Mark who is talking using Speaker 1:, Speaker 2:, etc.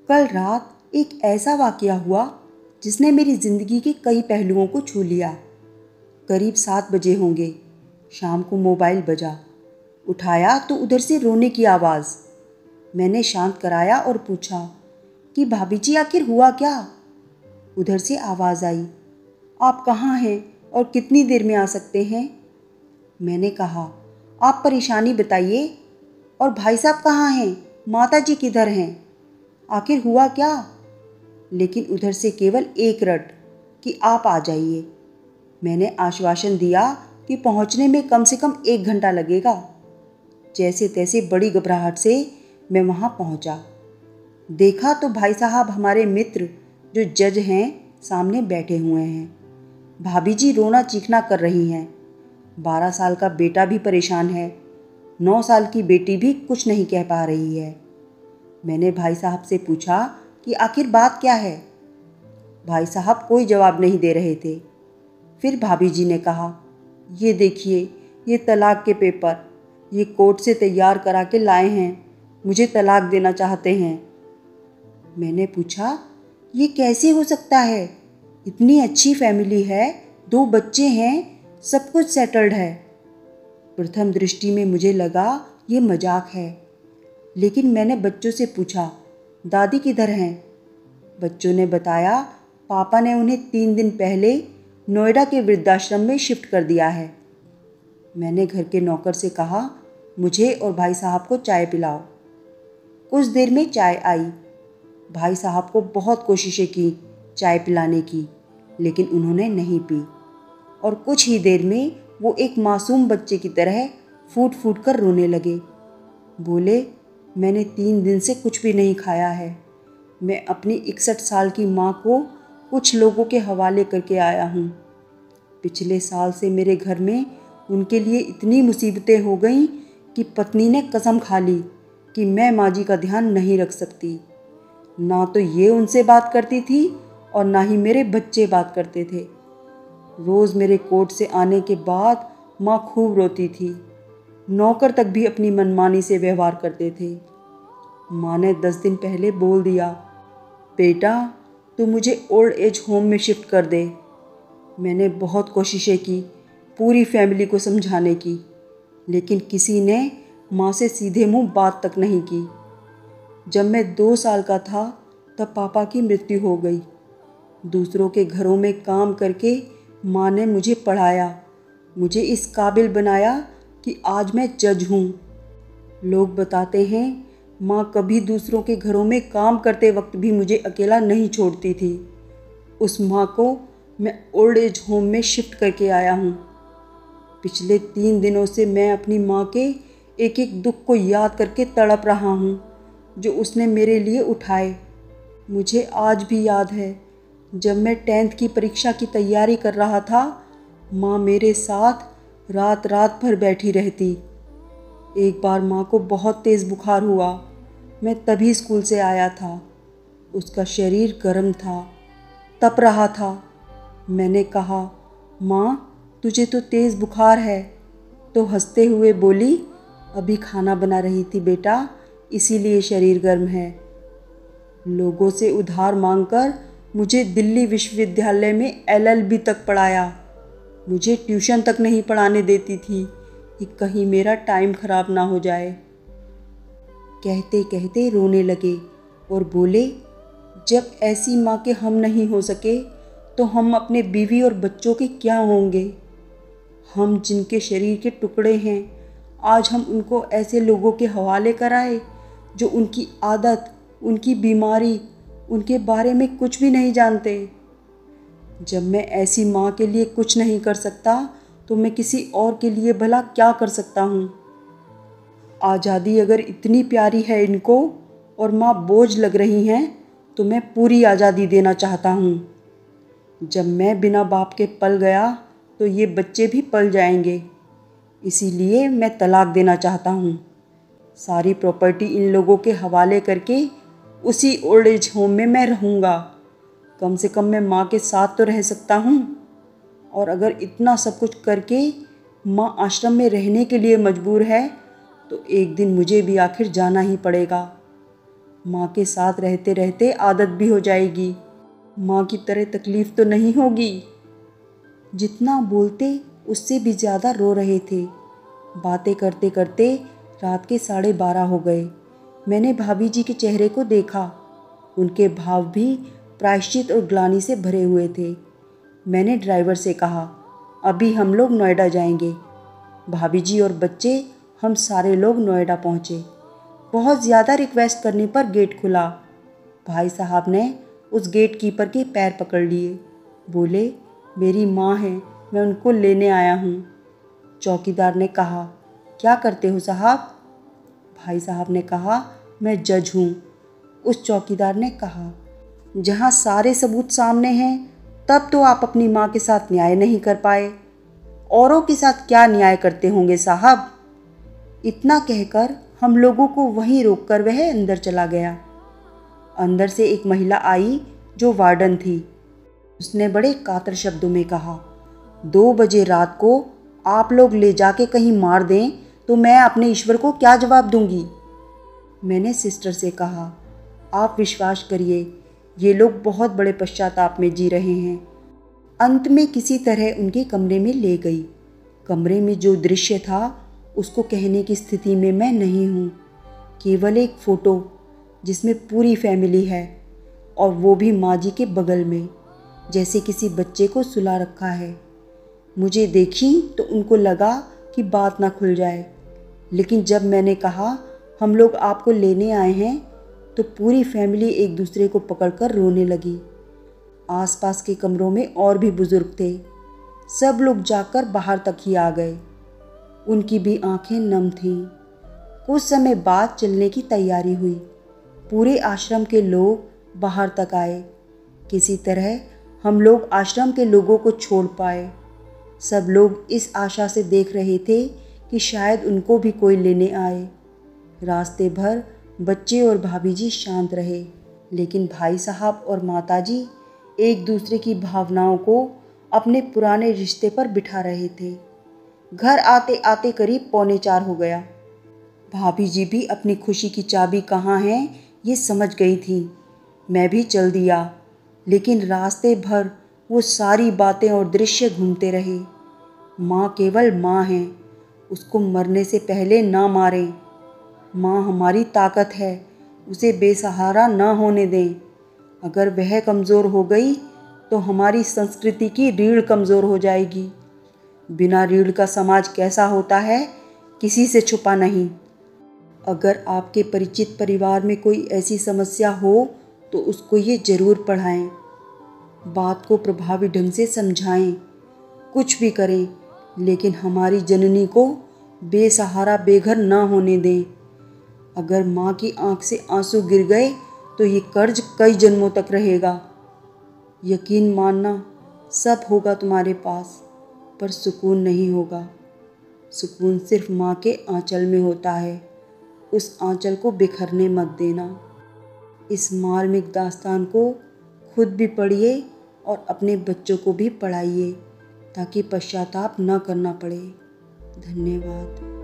Speaker 1: कल रात एक ऐसा वाक़या हुआ जिसने मेरी ज़िंदगी के कई पहलुओं को छू लिया। करीब 7 बजे होंगे। शाम को मोबाइल बजा। उठाया तो उधर से रोने की आवाज़। मैंने शांत कराया और पूछा कि भाभी जी आखिर हुआ क्या। उधर से आवाज़ आई, आप कहाँ हैं और कितनी देर में आ सकते हैं। मैंने कहा, आप परेशानी बताइए। और भाई साहब कहाँ हैं, माता जी किधर हैं, आखिर हुआ क्या। लेकिन उधर से केवल एक रट कि आप आ जाइए। मैंने आश्वासन दिया कि पहुंचने में कम से कम 1 घंटा लगेगा। जैसे तैसे बड़ी घबराहट से मैं वहां पहुंचा। देखा तो भाई साहब हमारे मित्र जो जज हैं सामने बैठे हुए हैं। भाभी जी रोना चीखना कर रही हैं। 12 साल का बेटा भी परेशान है। 9 साल की बेटी भी कुछ नहीं कह पा रही है। मैंने भाई साहब से पूछा कि आखिर बात क्या है। भाई साहब कोई जवाब नहीं दे रहे थे। फिर भाभी जी ने कहा, ये देखिए, ये तलाक के पेपर, ये कोर्ट से तैयार करा के लाए हैं, मुझे तलाक देना चाहते हैं। मैंने पूछा, ये कैसे हो सकता है, इतनी अच्छी फैमिली है, 2 बच्चे हैं, सब कुछ सेटल्ड है। प्रथम दृष्टि में मुझे लगा ये मजाक है, लेकिन मैंने बच्चों से पूछा, दादी किधर हैं। बच्चों ने बताया, पापा ने उन्हें 3 दिन पहले नोएडा के वृद्धाश्रम में शिफ्ट कर दिया है। मैंने घर के नौकर से कहा, मुझे और भाई साहब को चाय पिलाओ। कुछ देर में चाय आई। भाई साहब को बहुत कोशिशें की चाय पिलाने की, लेकिन उन्होंने नहीं पी। और कुछ ही देर में वो एक मासूम बच्चे की तरह फूट फूट कर रोने लगे। बोले, मैंने 3 दिन से कुछ भी नहीं खाया है। मैं अपनी 61 साल की माँ को कुछ लोगों के हवाले करके आया हूँ। पिछले साल से मेरे घर में उनके लिए इतनी मुसीबतें हो गईं कि पत्नी ने कसम खा ली कि मैं माँ जी का ध्यान नहीं रख सकती। ना तो ये उनसे बात करती थी और ना ही मेरे बच्चे बात करते थे। रोज़ मेरे कोर्ट से आने के बाद माँ खूब रोती थी। नौकर तक भी अपनी मनमानी से व्यवहार करते थे। माँ ने 10 दिन पहले बोल दिया, बेटा तू मुझे ओल्ड एज होम में शिफ्ट कर दे। मैंने बहुत कोशिशें की पूरी फैमिली को समझाने की, लेकिन किसी ने माँ से सीधे मुंह बात तक नहीं की। जब मैं 2 साल का था तब पापा की मृत्यु हो गई। दूसरों के घरों में काम करके माँ ने मुझे पढ़ाया, मुझे इस काबिल बनाया कि आज मैं जज हूँ। लोग बताते हैं माँ कभी दूसरों के घरों में काम करते वक्त भी मुझे अकेला नहीं छोड़ती थी। उस माँ को मैं ओल्ड एज होम में शिफ्ट करके आया हूँ। पिछले 3 दिनों से मैं अपनी माँ के एक एक दुख को याद करके तड़प रहा हूँ जो उसने मेरे लिए उठाए। मुझे आज भी याद है, जब मैं 10th की परीक्षा की तैयारी कर रहा था, माँ मेरे साथ रात रात भर बैठी रहती। एक बार माँ को बहुत तेज़ बुखार हुआ। मैं तभी स्कूल से आया था। उसका शरीर गर्म था, तप रहा था। मैंने कहा, माँ तुझे तो तेज़ बुखार है। तो हंसते हुए बोली, अभी खाना बना रही थी बेटा, इसीलिए शरीर गर्म है। लोगों से उधार मांगकर मुझे दिल्ली विश्वविद्यालय में LLB तक पढ़ाया। मुझे ट्यूशन तक नहीं पढ़ाने देती थी कि कहीं मेरा टाइम ख़राब ना हो जाए। कहते कहते रोने लगे और बोले, जब ऐसी माँ के हम नहीं हो सके तो हम अपने बीवी और बच्चों के क्या होंगे। हम जिनके शरीर के टुकड़े हैं, आज हम उनको ऐसे लोगों के हवाले कराए जो उनकी आदत, उनकी बीमारी, उनके बारे में कुछ भी नहीं जानते। जब मैं ऐसी माँ के लिए कुछ नहीं कर सकता तो मैं किसी और के लिए भला क्या कर सकता हूँ। आज़ादी अगर इतनी प्यारी है इनको और माँ बोझ लग रही हैं तो मैं पूरी आज़ादी देना चाहता हूँ। जब मैं बिना बाप के पल गया तो ये बच्चे भी पल जाएंगे। इसीलिए मैं तलाक देना चाहता हूँ। सारी प्रॉपर्टी इन लोगों के हवाले करके उसी ओल्ड एज होम में मैं रहूँगा। कम से कम मैं माँ के साथ तो रह सकता हूँ। और अगर इतना सब कुछ करके माँ आश्रम में रहने के लिए मजबूर है तो एक दिन मुझे भी आखिर जाना ही पड़ेगा। माँ के साथ रहते रहते आदत भी हो जाएगी। माँ की तरह तकलीफ़ तो नहीं होगी। जितना बोलते उससे भी ज़्यादा रो रहे थे। बातें करते करते रात के 12:30 हो गए। मैंने भाभी जी के चेहरे को देखा। उनके भाव भी प्रायश्चित और ग्लानि से भरे हुए थे। मैंने ड्राइवर से कहा, अभी हम लोग नोएडा जाएंगे। भाभी जी और बच्चे, हम सारे लोग नोएडा पहुँचे। बहुत ज़्यादा रिक्वेस्ट करने पर गेट खुला। भाई साहब ने उस गेट कीपर के पैर पकड़ लिए। बोले, मेरी माँ है, मैं उनको लेने आया हूँ। चौकीदार ने कहा, क्या करते हो साहब? भाई साहब ने कहा, मैं जज हूँ। उस चौकीदार ने कहा, जहाँ सारे सबूत सामने हैं तब तो आप अपनी माँ के साथ न्याय नहीं कर पाए। औरों के साथ क्या न्याय करते होंगे साहब? इतना कहकर हम लोगों को वहीं रोककर वह अंदर चला गया। अंदर से एक महिला आई जो वार्डन थी। उसने बड़े कातर शब्दों में कहा, 2 बजे रात को आप लोग ले जाके कहीं मार दें तो मैं अपने ईश्वर को क्या जवाब दूंगी? मैंने सिस्टर से कहा, आप विश्वास करिए, ये लोग बहुत बड़े पश्चाताप में जी रहे हैं। अंत में किसी तरह उनके कमरे में ले गई। कमरे में जो दृश्य था उसको कहने की स्थिति में मैं नहीं हूँ। केवल एक फ़ोटो जिसमें पूरी फैमिली है, और वो भी माँ जी के बगल में, जैसे किसी बच्चे को सुला रखा है। मुझे देखी तो उनको लगा कि बात ना खुल जाए, लेकिन जब मैंने कहा हम लोग आपको लेने आए हैं तो पूरी फैमिली एक दूसरे को पकड़कर रोने लगी। आसपास के कमरों में और भी बुजुर्ग थे। सब लोग जाकर बाहर तक ही आ गए। उनकी भी आंखें नम थीं। कुछ समय बाद चलने की तैयारी हुई। पूरे आश्रम के लोग बाहर तक आए। किसी तरह हम लोग आश्रम के लोगों को छोड़ पाए। सब लोग इस आशा से देख रहे थे कि शायद उनको भी कोई लेने आए। रास्ते भर बच्चे और भाभी जी शांत रहे, लेकिन भाई साहब और माता जी एक दूसरे की भावनाओं को अपने पुराने रिश्ते पर बिठा रहे थे। घर आते आते करीब 3:45 हो गया। भाभी जी भी अपनी खुशी की चाबी कहाँ है ये समझ गई थी। मैं भी चल दिया, लेकिन रास्ते भर वो सारी बातें और दृश्य घूमते रहे। माँ केवल माँ है, उसको मरने से पहले ना मारें। माँ हमारी ताकत है, उसे बेसहारा ना होने दें। अगर वह कमज़ोर हो गई तो हमारी संस्कृति की रीढ़ कमज़ोर हो जाएगी। बिना रीढ़ का समाज कैसा होता है, किसी से छुपा नहीं। अगर आपके परिचित परिवार में कोई ऐसी समस्या हो तो उसको ये ज़रूर पढ़ाएं। बात को प्रभावी ढंग से समझाएं। कुछ भी करें, लेकिन हमारी जननी को बेसहारा बेघर ना होने दें। अगर माँ की आंख से आंसू गिर गए तो ये कर्ज कई जन्मों तक रहेगा। यकीन मानना, सब होगा तुम्हारे पास, पर सुकून नहीं होगा। सुकून सिर्फ माँ के आंचल में होता है। उस आंचल को बिखरने मत देना। इस मार्मिक दास्तान को खुद भी पढ़िए और अपने बच्चों को भी पढ़ाइए, ताकि पश्चाताप न करना पड़े। धन्यवाद।